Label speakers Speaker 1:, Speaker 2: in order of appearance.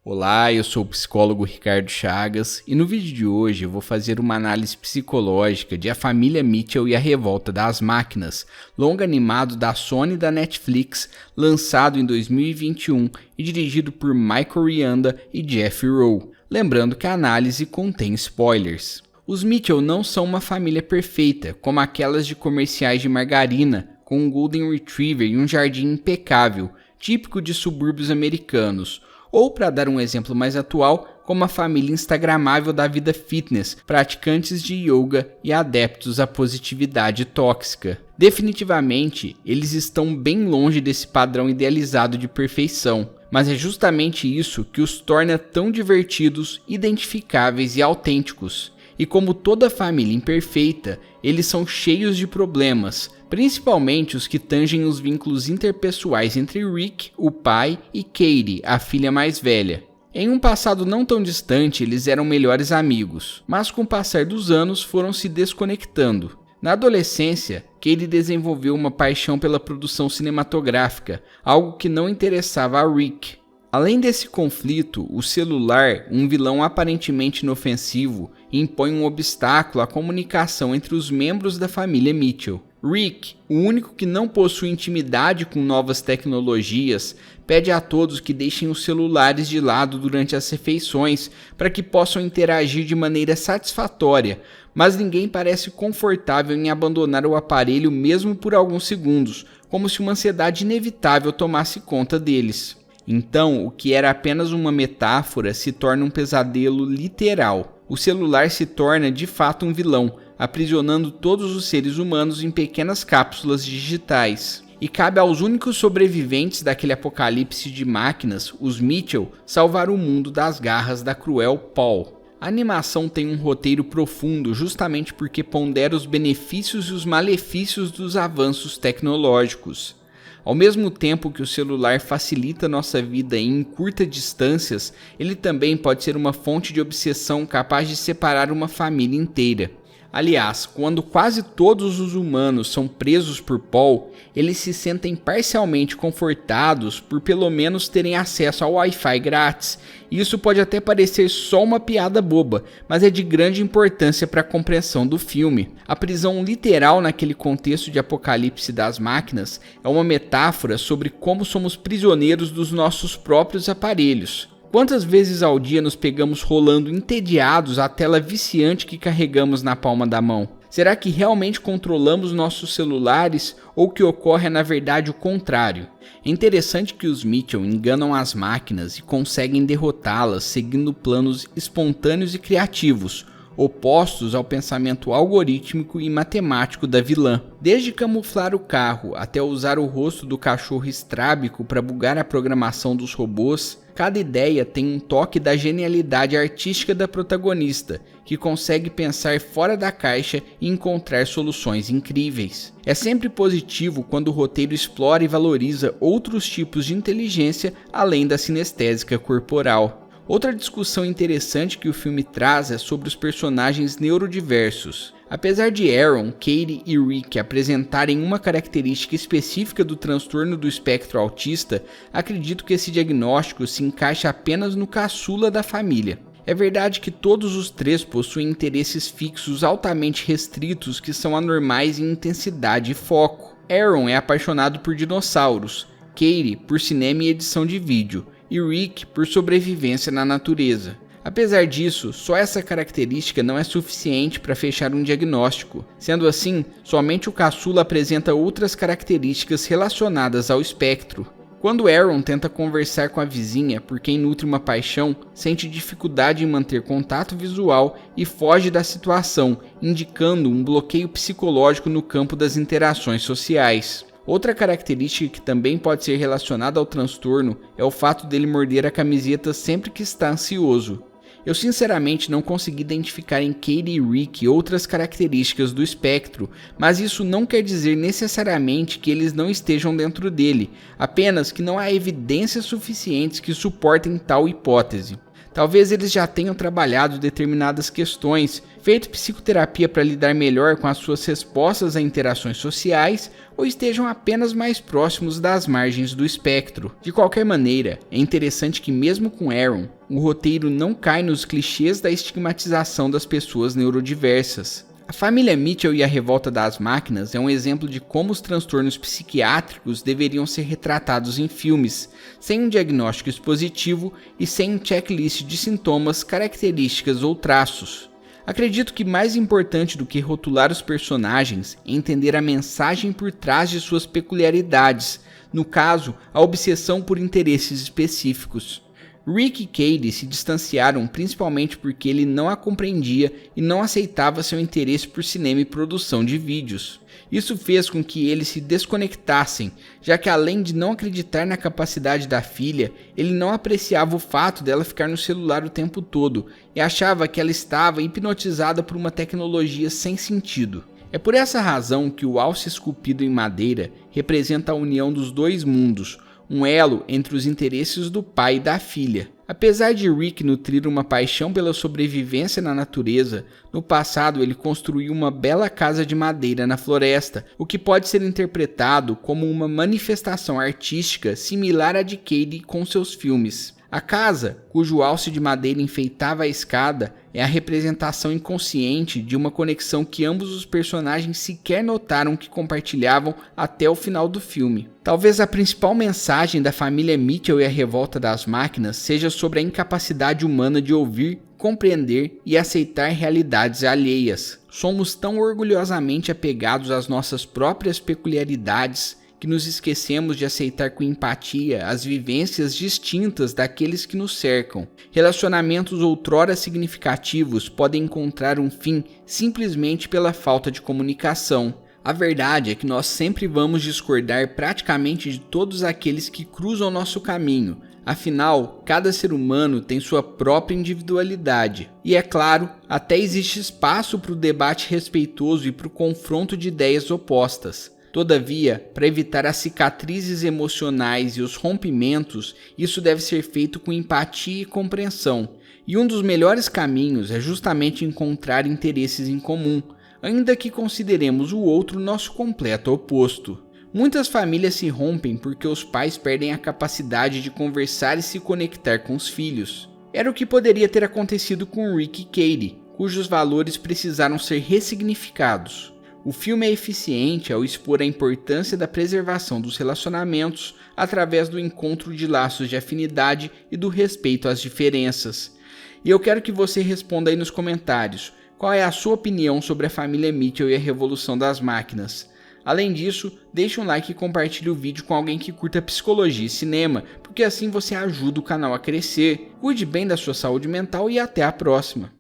Speaker 1: Olá, eu sou o psicólogo Ricardo Chagas e no vídeo de hoje eu vou fazer uma análise psicológica de A Família Mitchell e a Revolta das Máquinas, longa animado da Sony e da Netflix, lançado em 2021 e dirigido por Michael Rianda e Jeff Rowe. Lembrando que a análise contém spoilers. Os Mitchell não são uma família perfeita, como aquelas de comerciais de margarina, com um Golden Retriever e um jardim impecável, típico de subúrbios americanos. Ou, para dar um exemplo mais atual, como a família instagramável da vida fitness, praticantes de yoga e adeptos à positividade tóxica. Definitivamente, eles estão bem longe desse padrão idealizado de perfeição, mas é justamente isso que os torna tão divertidos, identificáveis e autênticos. E como toda família imperfeita, eles são cheios de problemas, principalmente os que tangem os vínculos interpessoais entre Rick, o pai, e Katie, a filha mais velha. Em um passado não tão distante, eles eram melhores amigos, mas com o passar dos anos foram se desconectando. Na adolescência, Katie desenvolveu uma paixão pela produção cinematográfica, algo que não interessava a Rick. Além desse conflito, o celular, um vilão aparentemente inofensivo, impõe um obstáculo à comunicação entre os membros da família Mitchell. Rick, o único que não possui intimidade com novas tecnologias, pede a todos que deixem os celulares de lado durante as refeições para que possam interagir de maneira satisfatória, mas ninguém parece confortável em abandonar o aparelho mesmo por alguns segundos, como se uma ansiedade inevitável tomasse conta deles. Então, o que era apenas uma metáfora se torna um pesadelo literal. O celular se torna de fato um vilão, aprisionando todos os seres humanos em pequenas cápsulas digitais. E cabe aos únicos sobreviventes daquele apocalipse de máquinas, os Mitchell, salvar o mundo das garras da cruel Paul. A animação tem um roteiro profundo justamente porque pondera os benefícios e os malefícios dos avanços tecnológicos. Ao mesmo tempo que o celular facilita nossa vida em curtas distâncias, ele também pode ser uma fonte de obsessão capaz de separar uma família inteira. Aliás, quando quase todos os humanos são presos por Paul, eles se sentem parcialmente confortados por pelo menos terem acesso ao Wi-Fi grátis. Isso pode até parecer só uma piada boba, mas é de grande importância para a compreensão do filme. A prisão literal naquele contexto de apocalipse das máquinas é uma metáfora sobre como somos prisioneiros dos nossos próprios aparelhos. Quantas vezes ao dia nos pegamos rolando entediados à tela viciante que carregamos na palma da mão? Será que realmente controlamos nossos celulares ou o que ocorre é na verdade o contrário? É interessante que os Mitchell enganam as máquinas e conseguem derrotá-las seguindo planos espontâneos e criativos, opostos ao pensamento algorítmico e matemático da vilã. Desde camuflar o carro até usar o rosto do cachorro estrábico para bugar a programação dos robôs, cada ideia tem um toque da genialidade artística da protagonista, que consegue pensar fora da caixa e encontrar soluções incríveis. É sempre positivo quando o roteiro explora e valoriza outros tipos de inteligência além da sinestésica corporal. Outra discussão interessante que o filme traz é sobre os personagens neurodiversos. Apesar de Aaron, Katie e Rick apresentarem uma característica específica do transtorno do espectro autista, acredito que esse diagnóstico se encaixa apenas no caçula da família. É verdade que todos os três possuem interesses fixos altamente restritos que são anormais em intensidade e foco. Aaron é apaixonado por dinossauros, Katie por cinema e edição de vídeo, e Rick por sobrevivência na natureza. Apesar disso, só essa característica não é suficiente para fechar um diagnóstico. Sendo assim, somente o caçula apresenta outras características relacionadas ao espectro. Quando Aaron tenta conversar com a vizinha por quem nutre uma paixão, sente dificuldade em manter contato visual e foge da situação, indicando um bloqueio psicológico no campo das interações sociais. Outra característica que também pode ser relacionada ao transtorno é o fato dele morder a camiseta sempre que está ansioso. Eu sinceramente não consegui identificar em Katie e Rick outras características do espectro, mas isso não quer dizer necessariamente que eles não estejam dentro dele, apenas que não há evidências suficientes que suportem tal hipótese. Talvez eles já tenham trabalhado determinadas questões, feito psicoterapia para lidar melhor com as suas respostas a interações sociais, ou estejam apenas mais próximos das margens do espectro. De qualquer maneira, é interessante que mesmo com Aaron, o roteiro não cai nos clichês da estigmatização das pessoas neurodiversas. A família Mitchell e a Revolta das Máquinas é um exemplo de como os transtornos psiquiátricos deveriam ser retratados em filmes, sem um diagnóstico expositivo e sem um checklist de sintomas, características ou traços. Acredito que mais importante do que rotular os personagens é entender a mensagem por trás de suas peculiaridades, no caso, a obsessão por interesses específicos. Rick e Cady se distanciaram principalmente porque ele não a compreendia e não aceitava seu interesse por cinema e produção de vídeos. Isso fez com que eles se desconectassem, já que além de não acreditar na capacidade da filha, ele não apreciava o fato dela ficar no celular o tempo todo e achava que ela estava hipnotizada por uma tecnologia sem sentido. É por essa razão que o alce esculpido em madeira representa a união dos dois mundos, um elo entre os interesses do pai e da filha. Apesar de Rick nutrir uma paixão pela sobrevivência na natureza, no passado ele construiu uma bela casa de madeira na floresta, o que pode ser interpretado como uma manifestação artística similar à de Cady com seus filmes. A casa, cujo alce de madeira enfeitava a escada, é a representação inconsciente de uma conexão que ambos os personagens sequer notaram que compartilhavam até o final do filme. Talvez a principal mensagem da família Mitchell e a Revolta das Máquinas seja sobre a incapacidade humana de ouvir, compreender e aceitar realidades alheias. Somos tão orgulhosamente apegados às nossas próprias peculiaridades que nos esquecemos de aceitar com empatia as vivências distintas daqueles que nos cercam. Relacionamentos outrora significativos podem encontrar um fim simplesmente pela falta de comunicação. A verdade é que nós sempre vamos discordar praticamente de todos aqueles que cruzam nosso caminho. Afinal, cada ser humano tem sua própria individualidade. E é claro, até existe espaço para o debate respeitoso e para o confronto de ideias opostas. Todavia, para evitar as cicatrizes emocionais e os rompimentos, isso deve ser feito com empatia e compreensão. E um dos melhores caminhos é justamente encontrar interesses em comum, ainda que consideremos o outro nosso completo oposto. Muitas famílias se rompem porque os pais perdem a capacidade de conversar e se conectar com os filhos. Era o que poderia ter acontecido com Rick e Cady, cujos valores precisaram ser ressignificados. O filme é eficiente ao expor a importância da preservação dos relacionamentos através do encontro de laços de afinidade e do respeito às diferenças. E eu quero que você responda aí nos comentários qual é a sua opinião sobre a família Mitchell e a Revolução das Máquinas. Além disso, deixe um like e compartilhe o vídeo com alguém que curta psicologia e cinema, porque assim você ajuda o canal a crescer. Cuide bem da sua saúde mental e até a próxima.